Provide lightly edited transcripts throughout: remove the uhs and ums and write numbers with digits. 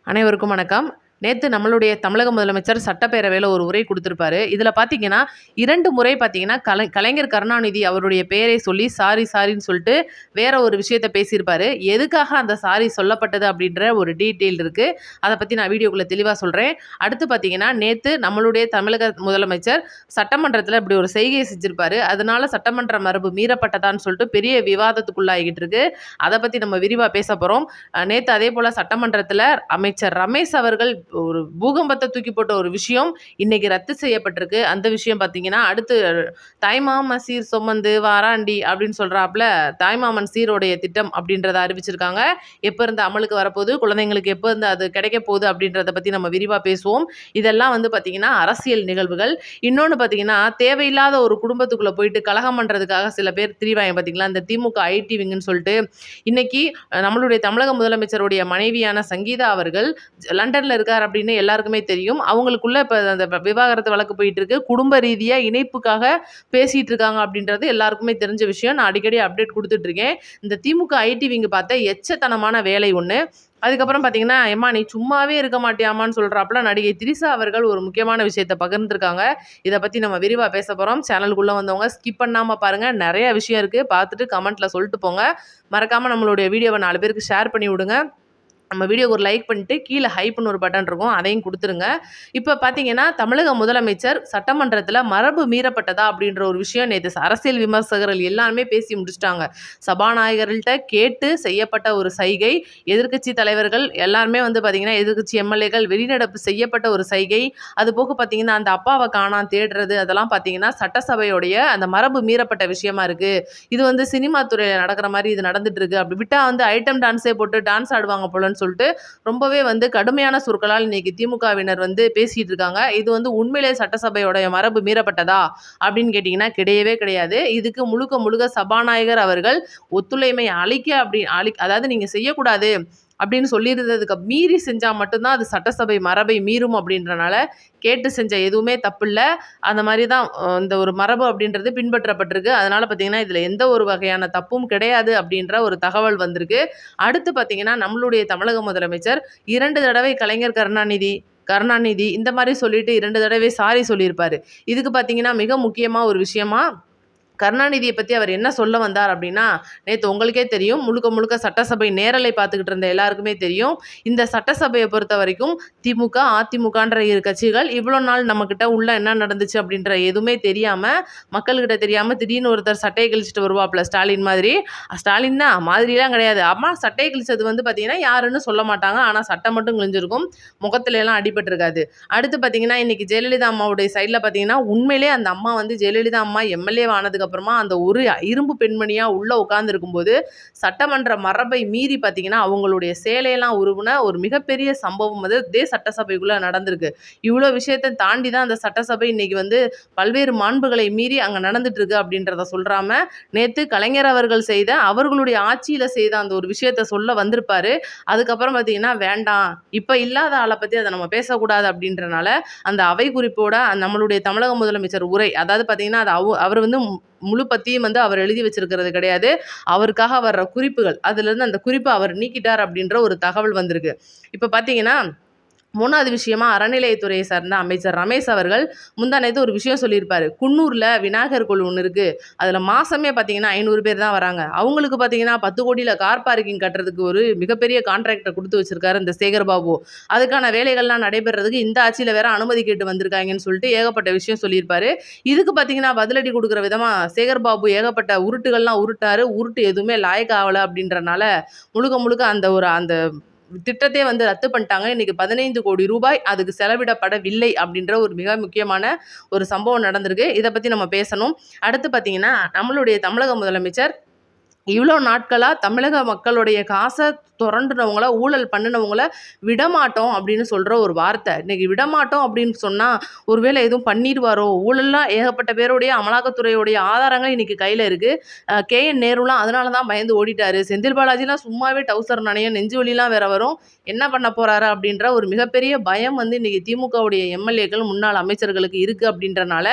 அனைவருக்கும் வணக்கம். நேத்து நம்மளுடைய தமிழக முதலமைச்சர் சட்டப்பேரவையில ஒரு உரை குடுத்திருப்பாரு. இதுல பார்த்தீங்கன்னா, 2 முறை பார்த்தீங்கன்னா, கலைஞர் கருணாநிதி அவருடைய பெயரை சொல்லி சாரின்னு சொல்ட்டு வேற ஒரு விஷயத்த பேசியிருப்பாரு. எதுக்காக அந்த சாரி சொல்லப்பட்டது அப்படின்ற ஒரு டீட்டெயில் இருக்கு. அத பத்தி நான் வீடியோக்குள்ள தெளிவா சொல்றேன். அடுத்து பார்த்தீங்கன்னா, நேத்து நம்மளுடைய தமிழக முதலமைச்சர் சட்டமன்றத்துல இப்படி ஒரு செய்கை செஞ்சிருப்பாரு. அதனால சட்டமன்ற மரபு மீறப்பட்டதான்னு சொல்லிட்டு பெரிய விவாதத்துக்குள்ளாகிட்டு இருக்கு. அத பத்தி நம்ம விரிவா பேசப் போறோம். நேத்து அதேபோல சட்டமன்றத்துல அமைச்சர் ரமேஷ் அவர்கள் ஒரு பூகம்பத்தை தூக்கி போட்ட ஒரு விஷயம் இன்னைக்கு ரத்து செய்யப்பட்டிருக்கு. அந்த விஷயம் பார்த்தீங்கன்னா, அடுத்து தாய்மாமன் சீர் சுமந்து வாராண்டி அப்படின்னு சொல்றாப்புல தாய்மாமன் சீருடைய திட்டம் அப்படின்றத அறிவிச்சிருக்காங்க. எப்ப இருந்து அமலுக்கு வரப்போகுது, குழந்தைங்களுக்கு எப்ப இருந்து அது கிடைக்க போகுது அப்படின்றத பத்தி நம்ம விரிவா பேசுவோம். இதெல்லாம் வந்து பார்த்தீங்கன்னா அரசியல் நிகழ்வுகள். இன்னொன்னு பார்த்தீங்கன்னா, தேவையில்லாத ஒரு குடும்பத்துக்குள்ள போயிட்டு கலகம் பண்றதுக்காக சில பேர் திரிவாங்க பார்த்தீங்களா, இந்த திமுக ஐடி விங்குன்னு சொல்லிட்டு. இன்னைக்கு நம்மளுடைய தமிழக முதலமைச்சருடைய மனைவியான சங்கீதா அவர்கள் லண்டன்ல இருக்கார் அப்படின்னு எல்லாருக்குமே தெரியும். அவங்களுக்குள்ள இப்ப அந்த விவாகரத்து வழக்கு போயிட்டு இருக்கு. குடும்ப ரீதியா இணைப்புக்காக பேசிட்டு இருக்காங்க அப்படின்றது எல்லாருக்குமே தெரிஞ்ச விஷயம். நான் அடிக்கடி அப்டேட் குடுத்துட்டு இருக்கேன். இந்த திமுக ஐடி விங் பார்த்த எச்சத்தனமான வேலை ஒண்ணு. அதுக்கப்புறம் பார்த்தீங்கன்னா, "எம்மா நீ சும்மாவே இருக்க மாட்டியாம்மான்னு" சொல்றாப்புல நடிகை திரிஷா அவர்கள் ஒரு முக்கியமான விஷயத்த பகிர்ந்திருக்காங்க. இத பத்தி நம்ம விரிவா பேசப் போறோம். சேனலுக்குள்ள வந்தவங்க ஸ்கிப் பண்ணாம பாருங்க. நெறைய விஷயம் இருக்கு. பார்த்துட்டு கமெண்ட்ல சொல்லிட்டு போங்க. மறக்காம நம்மளுடைய வீடியோவ 4 பேருக்கு ஷேர் பண்ணி விடுங்க. நம்ம வீடியோக்கு ஒரு லைக் பண்ணிட்டு கீழே ஹைப்னு ஒரு பட்டன் இருக்கும், அதையும் கொடுத்துருங்க. இப்போ பார்த்தீங்கன்னா, தமிழக முதலமைச்சர் சட்டமன்றத்தில் மரபு மீறப்பட்டதா அப்படின்ற ஒரு விஷயம் நேற்று அரசியல் விமர்சகர்கள் எல்லாருமே பேசி முடிச்சிட்டாங்க. சபாநாயகர்கள்ட்ட கேட்டு செய்யப்பட்ட ஒரு சைகை, எதிர்க்கட்சி தலைவர்கள் எல்லாருமே வந்து பார்த்தீங்கன்னா, எதிர்க்கட்சி எம்எல்ஏக்கள் வெளிநடப்பு செய்யப்பட்ட ஒரு சைகை, அது போக பார்த்தீங்கன்னா அந்த அப்பாவை காணாம தேடுறது, அதெல்லாம் பார்த்தீங்கன்னா சட்டசபையோடைய அந்த மரபு மீறப்பட்ட விஷயமா இருக்கு. இது வந்து சினிமா துறையில் நடக்கிற மாதிரி இது நடந்துட்டு இருக்கு. அப்படி விட்டா வந்து ஐட்டம் டான்ஸே போட்டு டான்ஸ் ஆடுவாங்க போலன்னு சொல்லிட்டு ரொம்பவே வந்து கடுமையான சொற்களால் இன்னைக்கு திமுகவினர் வந்து பேசிட்டு இருக்காங்க. இது வந்து உண்மையிலே சட்டசபையோட மரபு மீறப்பட்டதா அப்படின்னு கேட்டீங்கன்னா கிடையவே கிடையாது. இதுக்கு முழுக்க முழுக்க சபாநாயகர் அவர்கள் ஒத்துழைமை அதாவது நீங்க செய்யக்கூடாது அப்படின்னு சொல்லியிருந்ததுக்கு மீறி செஞ்சா மட்டும்தான் அது சட்டசபை மரபை மீறும் அப்படின்றனால கேட்டு செஞ்ச எதுவுமே தப்பில்ல. அந்த மாதிரி தான் இந்த ஒரு மரபு அப்படின்றது பின்பற்றப்பட்டிருக்கு. அதனால பார்த்தீங்கன்னா, இதில் எந்த ஒரு வகையான தப்பும் கிடையாது அப்படின்ற ஒரு தகவல் வந்திருக்கு. அடுத்து பார்த்தீங்கன்னா, நம்மளுடைய தமிழக முதலமைச்சர் 2 தடவை கலைஞர் கருணாநிதி இந்த மாதிரி சொல்லிட்டு 2 தடவை சாரி சொல்லியிருப்பாரு. இதுக்கு பார்த்தீங்கன்னா, மிக முக்கியமா ஒரு விஷயமா கருணாநிதியை பற்றி அவர் என்ன சொல்ல வந்தார் அப்படின்னா, நேற்று உங்களுக்கே தெரியும், முழுக்க முழுக்க சட்டசபை நேரலை பார்த்துக்கிட்டு இருந்த எல்லாருக்குமே தெரியும். இந்த சட்டசபையை பொறுத்த வரைக்கும் திமுக, அதிமுகன்ற இரு கட்சிகள் இவ்வளோ நாள் நம்மக்கிட்ட உள்ள என்ன நடந்துச்சு அப்படின்ற எதுவுமே தெரியாமல், மக்கள்கிட்ட தெரியாமல் திடீர்னு ஒருத்தர் சட்டையை கிழிச்சிட்டு வருவாப்புல ஸ்டாலின் மாதிரி. ஸ்டாலின் தான் மாதிரிலாம் கிடையாது. அம்மா சட்டையை கிழிச்சது வந்து பார்த்தீங்கன்னா யாருன்னு சொல்ல மாட்டாங்க. ஆனால் சட்டை மட்டும் கிழிஞ்சிருக்கும், முகத்துல எல்லாம் அடிபட்டிருக்காது. அடுத்து பார்த்தீங்கன்னா, இன்னைக்கு ஜெயலலிதா அம்மாவுடைய சைடில் பார்த்தீங்கன்னா, உண்மையிலே அந்த அம்மா வந்து ஜெயலலிதா அம்மா எம்எல்ஏ ஆனதுக்கு அப்புறமா அந்த ஒரு இரும்பு பெண்மணியா உள்ள உட்கார்ந்து இருக்கும்போது சட்டமன்ற மரபை மீறி பார்த்தீங்கன்னா, அவங்களுடைய சேலையெல்லாம் உருவின ஒரு மிகப்பெரிய சம்பவம் வந்து இதே சட்டசபைக்குள்ள நடந்திருக்கு. இவ்வளோ விஷயத்தை தாண்டி தான் அந்த சட்டசபை இன்னைக்கு வந்து பல்வேறு மாண்புகளை மீறி அங்கே நடந்துட்டு இருக்கு அப்படின்றத சொல்றாம, நேத்து கலைஞர் அவர்கள் செய்த அவர்களுடைய ஆட்சியில செய்த அந்த ஒரு விஷயத்த சொல்ல வந்திருப்பாரு. அதுக்கப்புறம் பார்த்தீங்கன்னா, வேண்டாம் இப்ப இல்லாத ஆளை பத்தி அதை நம்ம பேசக்கூடாது அப்படின்றனால அந்த அவை குறிப்போட நம்மளுடைய தமிழக முதலமைச்சர் உரை, அதாவது பார்த்தீங்கன்னா, அது அவர் வந்து முழு பத்தியும் வந்து அவர் எழுதி வச்சிருக்கிறது கிடையாது. அவருக்காக வர்ற குறிப்புகள், அதுலேருந்து அந்த குறிப்பை அவர் நீக்கிட்டார் அப்படின்ற ஒரு தகவல் வந்திருக்கு. இப்போ பார்த்தீங்கன்னா, 3வது விஷயமா அறநிலையத்துறையை சார்ந்த அமைச்சர் ரமேஷ் அவர்கள் முந்தா நேத்து ஒரு விஷயம் சொல்லியிருப்பாரு. குன்னூர்ல விநாயகர் கோவில் ஒன்று இருக்கு. அதில் மாசமே பார்த்தீங்கன்னா 500 பேர் தான் வராங்க. அவங்களுக்கு பார்த்தீங்கன்னா 10 கோடியில் கார் பார்க்கிங் கட்டுறதுக்கு ஒரு மிகப்பெரிய கான்ட்ராக்டை கொடுத்து வச்சிருக்காரு இந்த சேகர்பாபு. அதுக்கான வேலைகள்லாம் நடைபெறதுக்கு இந்த ஆட்சியில் வேற அனுமதி கேட்டு வந்திருக்காங்கன்னு சொல்லிட்டு ஏகப்பட்ட விஷயம் சொல்லியிருப்பாரு. இதுக்கு பார்த்தீங்கன்னா பதிலடி கொடுக்குற விதமா சேகர்பாபு ஏகப்பட்ட உருட்டுகள்லாம் உருட்டாரு. உருட்டு எதுவுமே லாயக்கு ஆகலை அப்படின்றனால முழுக்க முழுக்க அந்த திட்டத்தை வந்து ரத்து பண்ணிட்டாங்க. இன்னைக்கு 15 கோடி ரூபாய் அதுக்கு செலவிடப்படவில்லை அப்படின்ற ஒரு மிக முக்கியமான ஒரு சம்பவம் நடந்திருக்கு. இதை பத்தி நம்ம பேசணும். அடுத்து பார்த்தீங்கன்னா, நம்மளுடைய தமிழக முதலமைச்சர் இவ்வளோ நாட்களா தமிழக மக்களுடைய காசை தொரண்டுனவங்கள, ஊழல் பண்ணினவங்கள விடமாட்டோம் அப்படின்னு சொல்ற ஒரு வார்த்தை. இன்னைக்கு விடமாட்டோம் அப்படின்னு சொன்னா, ஒருவேளை எதுவும் பண்ணிடுவாரோ? ஊழல்லாம் ஏகப்பட்ட பேருடைய அமலாக்கத்துறையுடைய ஆதாரங்கள் இன்னைக்கு கையில இருக்கு. KN நேருலாம் அதனால தான் பயந்து ஓடிட்டாரு. செந்தில் பாலாஜிலாம் சும்மாவே டவுசர் நனையும், நெஞ்சு வலிலாம் வேற வரும். என்ன பண்ண போறாரு அப்படின்ற ஒரு மிகப்பெரிய பயம் வந்து இன்னைக்கு திமுகவுடைய எம்எல்ஏக்கள், முன்னாள் அமைச்சர்களுக்கு இருக்கு அப்படின்றனால,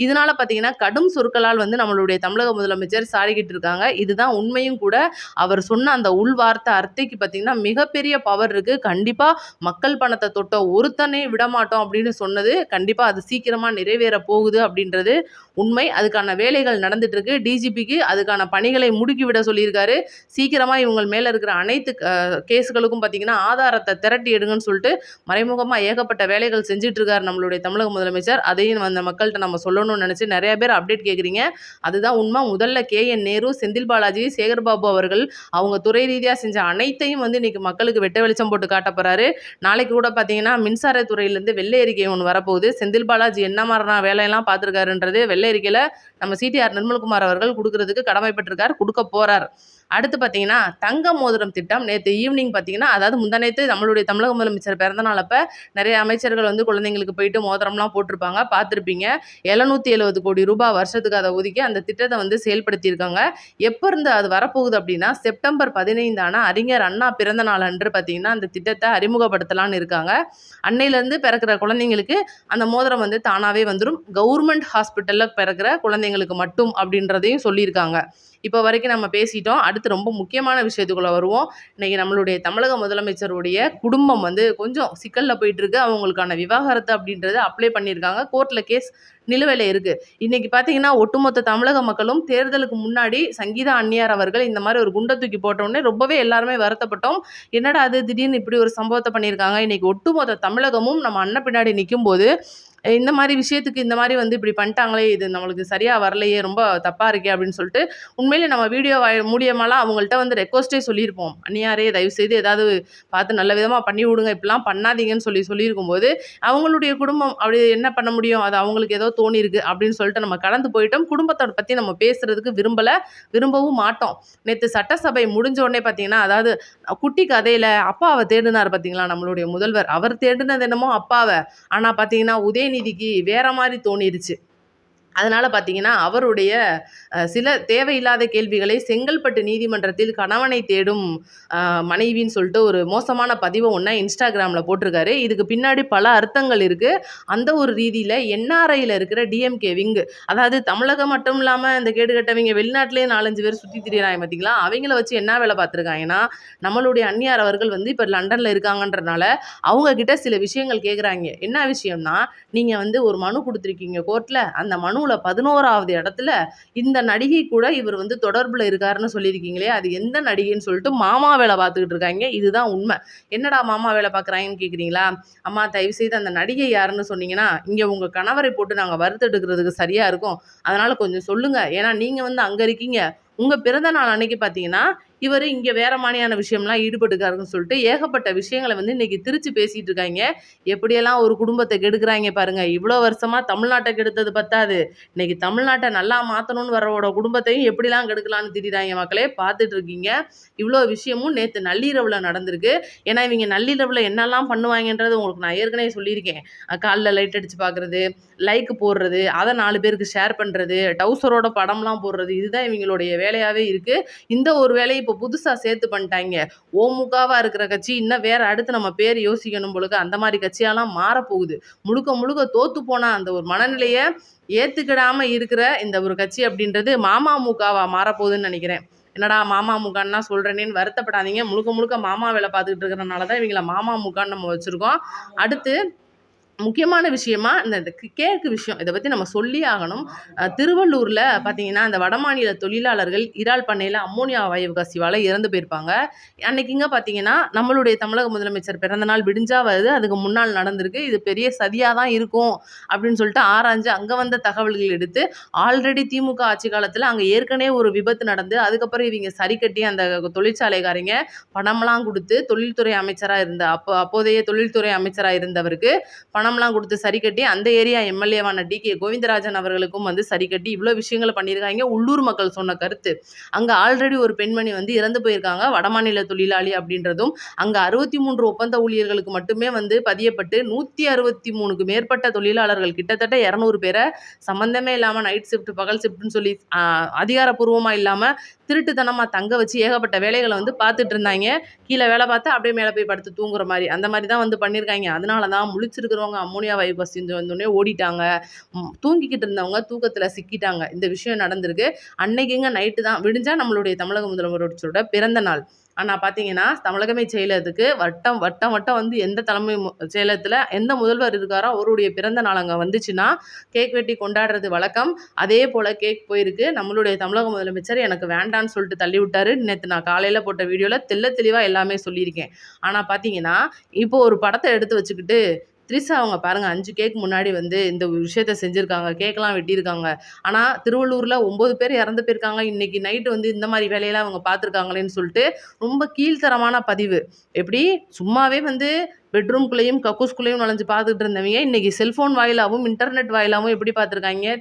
இதனால பார்த்தீங்கன்னா, கடும் சொற்களால் வந்து நம்மளுடைய தமிழக முதலமைச்சர் சாடிக்கிட்டு இருக்காங்க. இதுதான் உண்மையும் கூட. அவர் சொன்ன அந்த உள் வார்த்தை, விஜய்க்கு பார்த்தீங்கன்னா மிகப்பெரிய பவர் இருக்கு. கண்டிப்பா மக்கள் பணத்த தொட்ட ஒருத்தனையும் விடமாட்டோம் அப்படின்னு சொன்னது, கண்டிப்பா அது சீக்கிரமா நிறைவேற போகுது அப்படின்றது உண்மை. அதுக்கான வேலைகள் நடந்துட்டு இருக்கு. டிஜிபிக்கு அதுக்கான பணிகளை முடுக்கிவிட சொல்லியிருக்காரு. சீக்கிரமா இவங்க மேல இருக்கிற அனைத்து கேஸ்களுக்கும் பார்த்தீங்கன்னா, ஆதாரத்த திரட்டி எடுங்கன்னு சொல்லிட்டு மறைமுகமா ஏகப்பட்ட வேலைகள் செஞ்சுட்டு இருக்காரு நம்மளுடைய தமிழக முதலமைச்சர். அதையும் அந்த மக்கள்ட்ட நம்ம சொல்லணும்னு நினைச்சு நெறைய பேர் அப்டேட் கேட்குறீங்க. அதுதான் உண்மை. முதல்ல கே.என். நேரு, செந்தில் பாலாஜி, சேகர் பாபு அவர்கள் அவங்க துறை ரீதியா செஞ்ச அனைத்தையும் வந்து இன்னைக்கு மக்களுக்கு வெட்ட வெளிச்சம் போட்டு காட்ட போறாரு. நாளைக்கு கூட பார்த்தீங்கன்னா, மின்சாரத்துறையிலேருந்து வெள்ளை அறிக்கை ஒண்ணு வரப்போகுது. செந்தில் பாலாஜி என்ன மாரியான வேலையெல்லாம் பார்த்துருக்காருன்றது வெள்ளை அறிக்கையில நம்ம சிடிஆர் நிர்மல்குமார் அவர்கள் குடுக்குறதுக்கு கடமைப்பட்டிருக்கார். குடுக்க போறார். அடுத்து பார்த்தீங்கன்னா, தங்க மோதிரம் திட்டம் நேத்து ஈவினிங் பார்த்தீங்கன்னா, அதாவது முந்தா நேத்து நம்மளுடைய தமிழக முதலமைச்சர் பிறந்த நாள் அப்ப நெறைய அமைச்சர்கள் வந்து குழந்தைங்களுக்கு போயிட்டு மோதிரம்லாம் போட்டிருப்பாங்க. பார்த்துருப்பீங்க. ரூ. 770 கோடி வருஷத்துக்கு அத ஒதுக்கி அந்த திட்டத்த வந்து செயல்படுத்தியிருக்காங்க. எப்ப இருந்து அது வரப்போகுது அப்படின்னா, செப்டம்பர் 15 அறிஞர் அண்ணா பிறந்த நாள் அன்று பார்த்தீங்கன்னா, அந்த திட்டத்த அறிமுகப்படுத்தலான்னு இருக்காங்க. அன்னையிலேருந்து பிறக்கிற குழந்தைங்களுக்கு அந்த மோதிரம் வந்து தானாவே வந்துரும். கவர்மெண்ட் ஹாஸ்பிட்டல்ல பிறக்கிற குழந்தைங்களுக்கு மட்டும் அப்படின்றதையும் சொல்லியிருக்காங்க. இப்போ வரைக்கும் நம்ம பேசிட்டோம். அடுத்து ரொம்ப முக்கியமான விஷயத்துக்குள்ள வருவோம். இன்னைக்கு நம்மளுடைய தமிழக முதலமைச்சருடைய குடும்பம் வந்து கொஞ்சம் சிக்கல்ல போயிட்டு இருக்கு. அவங்களுக்கான விவாகரத்து அப்படின்றத அப்ளை பண்ணியிருக்காங்க. கோர்ட்ல கேஸ் நிலுவையில இருக்கு. இன்னைக்கு பார்த்தீங்கன்னா, ஒட்டுமொத்த தமிழக மக்களும் தேர்தலுக்கு முன்னாடி சங்கீதா அன்னியார் அவர்கள் இந்த மாரி ஒரு குண்ட தூக்கி போட்ட உடனே ரொம்பவே எல்லாருமே வருத்தப்பட்டோம். என்னடா அது திடீர்னு இப்படி ஒரு சம்பவத்த பண்ணியிருக்காங்க. இன்னைக்கு ஒட்டுமொத்த தமிழகமும் நம்ம அண்ணன் பின்னாடி நிக்கும்போது, இந்த மாரி விஷயத்துக்கு இந்த மாரி வந்து இப்படி பண்ணிட்டாங்களே, இது நம்மளுக்கு சரியா வரலையே, ரொம்ப தப்பா இருக்கே அப்படின்னு சொல்லிட்டு, உண்மையிலே நம்ம வீடியோ மூலியமாலாம் அவங்கள்ட்ட வந்து ரெக்வெஸ்ட்டே சொல்லியிருப்போம். அண்ணியாரே தயவுசெய்து ஏதாவது பார்த்து நல்ல விதமா பண்ணி விடுங்க. இப்படிலாம் பண்ணாதீங்கன்னு சொல்லியிருக்கும்போது, அவங்களுடைய குடும்பம் அப்படி என்ன பண்ண முடியும்? அது அவங்களுக்கு ஏதோ தோணியிருக்கு அப்படின்னு சொல்லிட்டு நம்ம கடந்து போயிட்டோம். குடும்பத்த பத்தி நம்ம பேசுறதுக்கு விரும்பவும் மாட்டோம். நேத்து சட்டசபை முடிஞ்ச உடனே பார்த்தீங்கன்னா, அதாவது குட்டி கதையில அப்பாவ தேடுனாரு பார்த்தீங்களா நம்மளுடைய முதல்வர். அவர் தேடுனது என்னமோ அப்பாவ. ஆனா பார்த்தீங்கன்னா, உதயநிதிக்கு வேற மாரி தோணிருச்சு. அதனால பார்த்தீங்கன்னா, அவருடைய சில தேவையில்லாத கேள்விகளை செங்கல்பட்டு நீதிமன்றத்தில் கணவனை தேடும் மனைவின்னு சொல்லிட்டு ஒரு மோசமான பதிவ ஒண்ண இன்ஸ்டாகிராம்ல போட்டிருக்காரு. இதுக்கு பின்னாடி பல அர்த்தங்கள் இருக்கு. அந்த ஒரு ரீதியில என்ஆர்ஐல இருக்கிற டிஎம்கே விங்கு, அதாவது தமிழகம் மட்டும் இல்லாம இந்த கேடுகெட்டவங்க வெளிநாட்டிலேயே 4, 5 பேர் சுத்தி திரியிறாங்க பார்த்தீங்களா? அவங்கள வச்சு என்ன வேலை பார்த்துருக்காங்கன்னா, நம்மளுடைய அண்ணியார் அவர்கள் வந்து இப்ப லண்டன்ல இருக்காங்கன்றனால, அவங்க கிட்ட சில விஷயங்கள் கேட்குறாய்ங்க. என்ன விஷயம்னா, நீங்க வந்து ஒரு மனு குடுத்துருக்கீங்க கோர்ட்ல. அந்த மனுவுல 11வது இடத்துல இந்த நடிகை கூட இவர் வந்து தொடர்புல இருக்காருன்னு சொல்லியிருக்கீங்களே, அது எந்த நடிகைன்னு சொல்லிட்டு மாமா வேலை பார்த்துக்கிட்டு இருக்காய்ங்க. இதுதான் உண்மை. என்னடா மாமா வேலை பார்க்குறாய்ங்கன்னு கேட்குறீங்களா? அம்மா தயவுசெய்து அந்த நடிகை யாருன்னு சொன்னீங்கன்னா, இங்க உங்க கணவரை போட்டு நாங்க வறுத்தெடுக்கிறதுக்கு சரியா இருக்கும். அதனால கொஞ்சம் சொல்லுங்க. ஏன்னா நீங்க வந்து அங்க இருக்கீங்க. உங்க பிறந்த நாள் அன்னைக்கு பார்த்தீங்கன்னா, இவரு இங்க வேற மாரியான விஷயம்லாம் ஈடுபட்டுருக்காருன்னு சொல்லிட்டு ஏகப்பட்ட விஷயங்கள வந்து இன்னைக்கு திரிச்சு பேசிட்டு இருக்காய்ங்க. எப்படியெல்லாம் ஒரு குடும்பத்த கெடுக்குறாய்ங்க பாருங்க. இவ்வளோ வருஷமா தமிழ்நாட்ட கெடுத்தது பத்தாது. இன்னைக்கு தமிழ்நாட்ட நல்லா மாத்தணும்னு வரவோட குடும்பத்தையும் எப்படிலாம் கெடுக்கலான்னு திரியிறாய்ங்க மக்களே! பார்த்துட்டு இருக்கீங்க. இவ்வளோ விஷயமும் நேத்து நள்ளிரவுல நடந்திருக்கு. ஏன்னா, இவைங்க நள்ளிரவுல என்னலாம் பண்ணுவாய்ங்கன்றது உங்களுக்கு நான் ஏற்கனவே சொல்லியிருக்கேன். கால்ல லைட் அடிச்சு பார்க்குறது, லைக் போடுறது, அத 4 பேருக்கு ஷேர் பண்றது, டவுசரோட படம்லாம் போடுறது, இதுதான் இவைங்களுடைய வேலையாவே இருக்கு. இந்த ஒரு வேலைய இப்போ புதுசா சேர்த்து பண்ணிட்டாய்ங்க. ஓமுகவா இருக்கிற கட்சி இன்னும் வேற அடுத்து நம்ம பேர் யோசிக்கணும் போல இருக்கு. அந்த மாரி கட்சியாலாம் மாறப்போகுது. முழுக்க முழுக்க தோத்து போன அந்த ஒரு மனநிலைய ஏத்துக்கிடாம இருக்கிற இந்த ஒரு கட்சி அப்படின்றது மமமுகவா மாறப்போகுதுன்னு நெனைக்கிறேன். என்னடா மமமுகன்லாம் சொல்றேனேன்னு வருத்தப்படாதீங்க. முழுக்க முழுக்க மாமா வேல பார்த்துக்கிட்டு இருக்கிறனால தான் இவைங்கள மமமுகன்னு நம்ம வச்சிருக்கோம். அடுத்து முக்கியமான விஷயமா இந்த இந்த கேக்கு விஷயம். இத பத்தி நம்ம சொல்லியே ஆகணும். திருவள்ளூர்ல பார்த்தீங்கன்னா, அந்த வடமாநில தொழிலாளர்கள் இறால் பண்ணையில அம்மோனியா வாயு கசிவால இறந்து போயிருப்பாங்க. அன்னைக்குங்க பார்த்தீங்கன்னா, நம்மளுடைய தமிழக முதலமைச்சர் பிறந்த நாள் விடிஞ்சா வருது. அதுக்கு முன்னாள் நடந்திருக்கு. இது பெரிய சதியா தான் இருக்கும் அப்படின்னு சொல்லிட்டு ஆராய்ஞ்சு அங்க வந்த தகவல்கள் எடுத்து, ஆல்ரெடி திமுக ஆட்சி காலத்துல அங்க ஏற்கனவே ஒரு விபத்து நடந்து, அதுக்கப்புறம் இவங்க சரி கட்டி அந்த தொழிற்சாலைக்காரங்க பணம்லாம் குடுத்து தொழில்துறை அமைச்சரா இருந்த அப்போதைய தொழில்துறை அமைச்சரா இருந்தவருக்கு பணம்லாம் குடுத்து சரி கட்டி, அந்த ஏரியா எம்எல்ஏவான டி.கே. கோவிந்தராஜன் அவர்களுக்கும் வந்து சரி கட்டி, இவ்ளோ விஷயங்கள பண்ணியிருக்காய்ங்க. உள்ளூர் மக்கள் சொன்ன கருத்து. அங்க ஆல்ரெடி ஒரு பெண்மணி வந்து இறந்து போயிருக்காங்க. வடமாநில தொழிலாளி அப்படின்றதும், அங்க 63 ஒப்பந்த ஊழியர்களுக்கு மட்டுமே வந்து பதியப்பட்டு 163க்கு மேற்பட்ட தொழிலாளர்கள் கிட்டத்தட்ட 200 பேர சம்மந்தமே இல்லாம நைட் ஷிஃப்ட், பகல் ஷிஃப்ட்ன்னு சொல்லி அதிகாரப்பூர்வமா இல்லாம திருட்டுத்தனமா தங்க வச்சு ஏகப்பட்ட வேலைகள வந்து பார்த்துட்டு இருந்தாய்ங்க. கீழ வேல பார்த்தா அப்படியே மேல போய் படுத்து தூங்குற மாரி. அந்த மாரி தான் வந்து பண்ணியிருக்காய்ங்க. அதனால தான் முழிச்சிருக்கிறவங்க அம்மோனியா வாயு கசிஞ்சு வந்தோனே ஓடிட்டாங்க. தூங்கிக்கிட்டு இருந்தவங்க தூக்கத்துல சிக்கிட்டாங்க. இந்த விஷயம் நடந்திருக்கு. அன்னைக்குங்க நைட்டு தான் விடிஞ்சா நம்மளுடைய தமிழக முதல்வரோட பிறந்த நாள். ஆனால் பார்த்தீங்கன்னா தமிழகமே செயலகத்துக்கு வட்டம் வட்டம் வட்டம் வந்து எந்த தலைமை செயலகத்தில் எந்த முதல்வர் இருக்காரோ அவருடைய பிறந்த நாள் அங்கே வந்துச்சுன்னா கேக் வெட்டி கொண்டாடுறது வழக்கம். அதே போல் கேக் போயிருக்கு. நம்மளுடைய தமிழக முதலமைச்சர் எனக்கு வேண்டான்னு சொல்லிட்டு தள்ளி விட்டாரு. நேற்று நான் காலையில் போட்ட வீடியோவில் தெளிவாக எல்லாமே சொல்லியிருக்கேன். ஆனால் பார்த்தீங்கன்னா இப்போ ஒரு படத்தை எடுத்து வச்சுக்கிட்டு த்ரிஷா அவங்க பாருங்க 5 கேக் முன்னாடி வந்து இந்த ஒரு விஷயத்த செஞ்சுருக்காங்க. கேக்லாம் வெட்டியிருக்காங்க. ஆனால் திருவள்ளூரில் 9 பேர் இறந்து போயிருக்காங்க. இன்னைக்கு நைட்டு வந்து இந்த மாதிரி வேலையெல்லாம் அவங்க பார்த்துருக்காங்களேன்னு சொல்லிட்டு ரொம்ப கீழ்த்தரமான பதிவு. எப்படி சும்மாவே வந்து பெட்ரூம்குள்ளேயும் கக்கூஸ்குள்ளேயும் நுழைஞ்சு பார்த்துட்டு இருந்தவங்க இன்னைக்கு செல்ஃபோன் வாயிலாகவும் இன்டர்நெட் வாயிலாகவும் எப்படி பார்த்துருக்காங்க.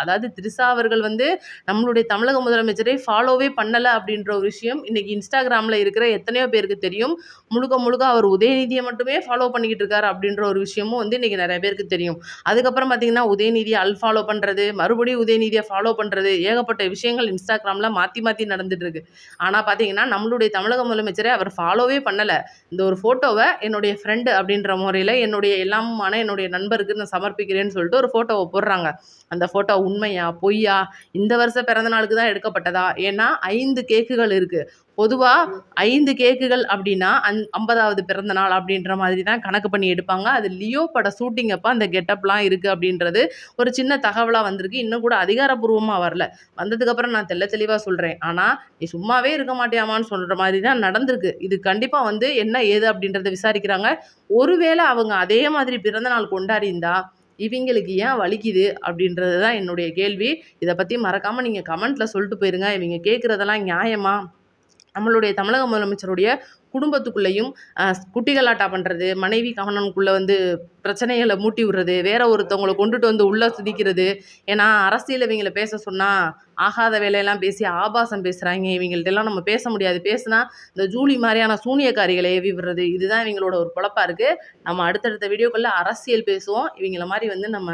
அதாவது த்ரிஷா அவர்கள் வந்து நம்மளுடைய தமிழக முதலமைச்சரை ஃபாலோவே பண்ணலை அப்படின்ற ஒரு விஷயம் இன்னைக்கு இன்ஸ்டாகிராமில் இருக்கிற எத்தனையோ பேருக்கு தெரியும். முழுக்க முழுக்க அவர் உதயநிதியை மட்டுமே ஃபாலோ பண்ணிக்கிட்டு இருக்காரு அப்படின்ற ஒரு விஷயமும் வந்து இன்னைக்கு நிறைய பேருக்கு தெரியும். அதுக்கப்புறம் பார்த்தீங்கன்னா உதயநிதியை அன்ஃபாலோ பண்ணுறது, மறுபடியும் உதயநிதியை ஃபாலோ பண்ணுறது, ஏகப்பட்ட விஷயங்கள் இன்ஸ்டாகிராமில் மாற்றி மாற்றி நடந்துட்டு இருக்கு. ஆனால் பார்த்தீங்கன்னா நம்மளுடைய தமிழக முதலமைச்சரை அவர் ஃபாலோவே பண்ணலை. இந்த ஒரு ஃபோட்டோவை என்னுடைய ஃப்ரெண்ட் அப்படின்ற முறையில் என்னுடைய எல்லாமான என்னுடைய நண்பருக்கு நான் சமர்ப்பிக்கிறேன்னு சொல்லிட்டு ஒரு ஃபோட்டோவை போடுறாங்க. அந்த ஃபோட்டோ உண்மையா பொய்யா, இந்த வருஷம் பிறந்த நாளுக்கு தான் எடுக்கப்பட்டதா? ஏன்னா 5 கேக்குகள் இருக்கு. பொதுவாக 5 கேக்குகள் அப்படின்னா 50வது பிறந்த நாள் அப்படின்ற மாதிரி தான் கணக்கு பண்ணி எடுப்பாங்க. அது லியோ பட ஷூட்டிங் அப்போ அந்த கெட்டப்லாம் இருக்குது அப்படின்றது ஒரு சின்ன தகவலாக வந்திருக்கு. இன்னும் கூட அதிகாரப்பூர்வமாக வரல. வந்ததுக்கப்புறம் நான் தெளிவாக சொல்கிறேன். ஆனால் நீ சும்மாவே இருக்க மாட்டியாமான்னு சொல்கிற மாதிரி தான் நடந்திருக்கு. இது கண்டிப்பாக வந்து என்ன ஏது அப்படின்றத விசாரிக்கிறாங்க. ஒருவேளை அவங்க அதே மாதிரி பிறந்த நாள் கொண்டாடியிருந்தா இவங்களுக்கு ஏன் வலிக்குது அப்படின்றது தான் என்னுடைய கேள்வி. இதை பற்றி மறக்காமல் நீங்கள் கமெண்ட்டில் சொல்லிட்டு போயிருங்க. இவங்க கேட்குறதெல்லாம் நியாயமா? நம்மளுடைய தமிழக முதலமைச்சருடைய குடும்பத்துக்குள்ளேயும் குட்டிகளாட்டா பண்ணுறது, மனைவி கணவனுக்குள்ளே வந்து பிரச்சனைகளை மூட்டி விடுறது, வேற ஒருத்தவங்களை கொண்டுட்டு வந்து உள்ளே திணிக்கிறது. ஏன்னா அரசியல் இவங்களை பேச சொன்னால் ஆகாத வேலையெல்லாம் பேசி ஆபாசம் பேசுகிறாங்க. இவங்கள்ட்டெல்லாம் நம்ம பேச முடியாது. பேசுனா இந்த ஜூலி மாதிரியான சூனியக்காரிகளை ஏவி விடுறது, இதுதான் இவங்களோட ஒரு பொழப்பாக இருக்குது. நம்ம அடுத்தடுத்த வீடியோக்களில் அரசியல் பேசுவோம். இவங்கள மாதிரி வந்து நம்ம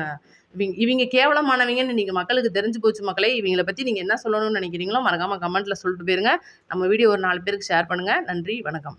இவங்க கேவலமானவங்கன்னு இன்னைக்கு மக்களுக்கு தெரிஞ்சு போச்சு மக்களே. இவங்களை பற்றி நீங்கள் என்ன சொல்லணும்னு நினைக்கிறீங்களோ மறக்காமல் கமெண்ட்டில் சொல்லிட்டு போயிருங்க. நம்ம வீடியோ ஒரு 4 பேருக்கு ஷேர் பண்ணுங்கள். நன்றி, வணக்கம்.